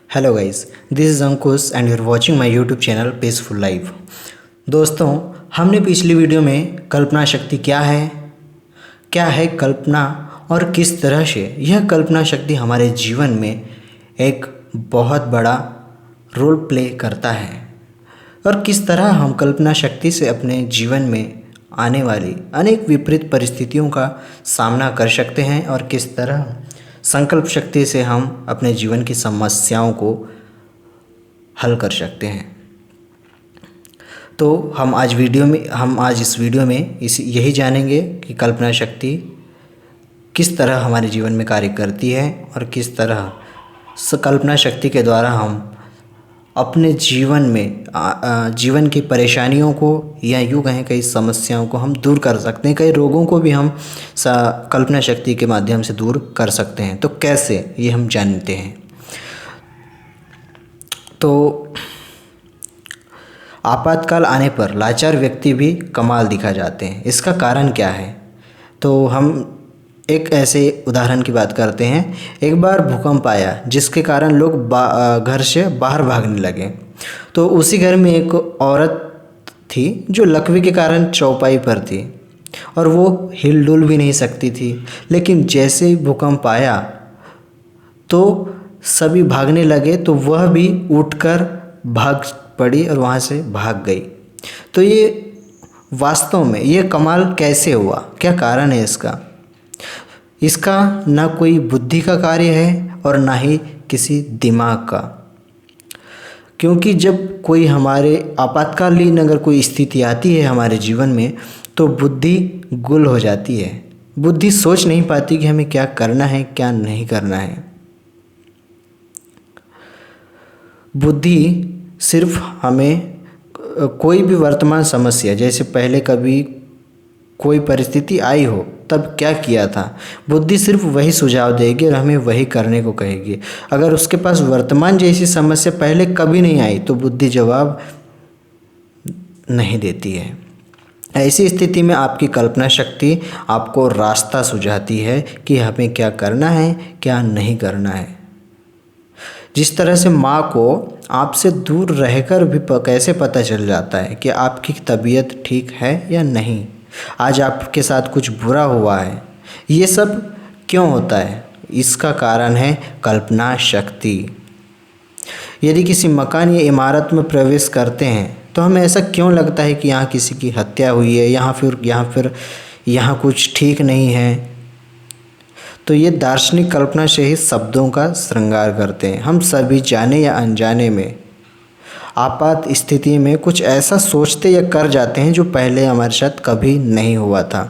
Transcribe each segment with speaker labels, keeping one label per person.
Speaker 1: Hello guys, this is Ankush and you are watching my YouTube channel peaceful life. दोस्तों, हमने पिछली video में कल्पना शक्ति क्या है कल्पना और किस तरह से यह कल्पना शक्ति हमारे जीवन में एक बहुत बड़ा रोल प्ले करता है और किस तरह हम कल्पना शक्ति से अपने जीवन में आने वाली अनेक विपरीत परिस्थितियों का सामना कर सकते हैं और किस तरह संकल्प शक्ति से हम अपने जीवन की समस्याओं को हल कर सकते हैं। तो हम आज इस वीडियो में यही जानेंगे कि कल्पना शक्ति किस तरह हमारे जीवन में कार्य करती है और किस तरह कल्पना शक्ति के द्वारा हम अपने जीवन की परेशानियों को या यूँ कहें कई समस्याओं को हम दूर कर सकते हैं, कई रोगों को भी हम कल्पना शक्ति के माध्यम से दूर कर सकते हैं। तो कैसे, ये हम जानते हैं। तो आपातकाल आने पर लाचार व्यक्ति भी कमाल दिखा जाते हैं। इसका कारण क्या है? तो हम एक ऐसे उदाहरण की बात करते हैं। एक बार भूकंप आया जिसके कारण लोग घर से बाहर भागने लगे। तो उसी घर में एक औरत थी जो लकवे के कारण चौपाई पर थी और वो हिल डुल भी नहीं सकती थी। लेकिन जैसे ही भूकंप आया तो सभी भागने लगे, तो वह भी उठकर भाग पड़ी और वहाँ से भाग गई। तो ये वास्तव में ये कमाल कैसे हुआ? क्या कारण है इसका? इसका ना कोई बुद्धि का कार्य है और ना ही किसी दिमाग का, क्योंकि जब कोई हमारे आपातकालीन अगर कोई स्थिति आती है हमारे जीवन में तो बुद्धि गुल हो जाती है। बुद्धि सोच नहीं पाती कि हमें क्या करना है क्या नहीं करना है। बुद्धि सिर्फ हमें कोई भी वर्तमान समस्या, जैसे पहले कभी कोई परिस्थिति आई हो तब क्या किया था, बुद्धि सिर्फ वही सुझाव देगी और हमें वही करने को कहेगी। अगर उसके पास वर्तमान जैसी समस्या पहले कभी नहीं आई तो बुद्धि जवाब नहीं देती है। ऐसी स्थिति में आपकी कल्पना शक्ति आपको रास्ता सुझाती है कि हमें क्या करना है क्या नहीं करना है। जिस तरह से माँ को आपसे दूर रहकर भी कैसे पता चल जाता है कि आपकी तबीयत ठीक है या नहीं, आज आपके साथ कुछ बुरा हुआ है, ये सब क्यों होता है? इसका कारण है कल्पना शक्ति। यदि किसी मकान या इमारत में प्रवेश करते हैं तो हमें ऐसा क्यों लगता है कि यहाँ किसी की हत्या हुई है, यहाँ कुछ ठीक नहीं है? तो ये दार्शनिक कल्पना से ही शब्दों का श्रृंगार करते हैं। हम सभी जाने या अनजाने में आपात स्थिति में कुछ ऐसा सोचते या कर जाते हैं जो पहले हमारे साथ कभी नहीं हुआ था।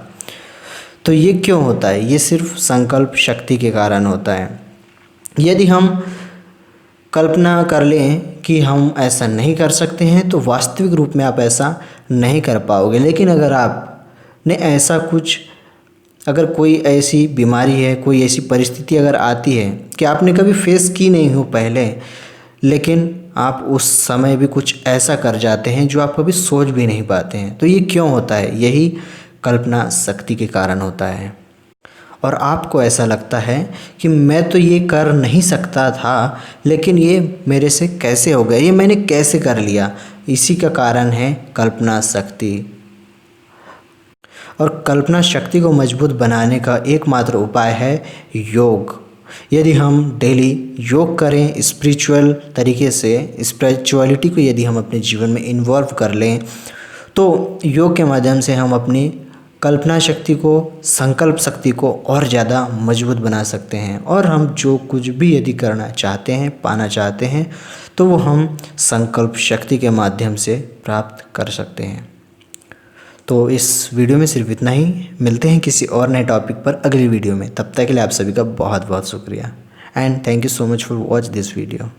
Speaker 1: तो ये क्यों होता है? ये सिर्फ संकल्प शक्ति के कारण होता है। यदि हम कल्पना कर लें कि हम ऐसा नहीं कर सकते हैं तो वास्तविक रूप में आप ऐसा नहीं कर पाओगे। लेकिन अगर आपने अगर कोई ऐसी बीमारी है, कोई ऐसी परिस्थिति अगर आती है कि आपने कभी फेस की नहीं हो पहले, लेकिन आप उस समय भी कुछ ऐसा कर जाते हैं जो आप कभी सोच भी नहीं पाते हैं, तो ये क्यों होता है? यही कल्पना शक्ति के कारण होता है। और आपको ऐसा लगता है कि मैं तो ये कर नहीं सकता था, लेकिन ये मेरे से कैसे हो गया, ये मैंने कैसे कर लिया? इसी का कारण है कल्पना शक्ति। और कल्पना शक्ति को मजबूत बनाने का एकमात्र उपाय है योग। यदि हम डेली योग करें, स्पिरिचुअल तरीके से स्पिरिचुअलिटी को यदि हम अपने जीवन में इन्वॉल्व कर लें तो योग के माध्यम से हम अपनी कल्पना शक्ति को, संकल्प शक्ति को और ज़्यादा मजबूत बना सकते हैं। और हम जो कुछ भी यदि करना चाहते हैं, पाना चाहते हैं, तो वो हम संकल्प शक्ति के माध्यम से प्राप्त कर सकते हैं। तो इस वीडियो में सिर्फ इतना ही। मिलते हैं किसी और नए टॉपिक पर अगली वीडियो में। तब तक के लिए आप सभी का बहुत बहुत शुक्रिया and thank you so much for watch this video.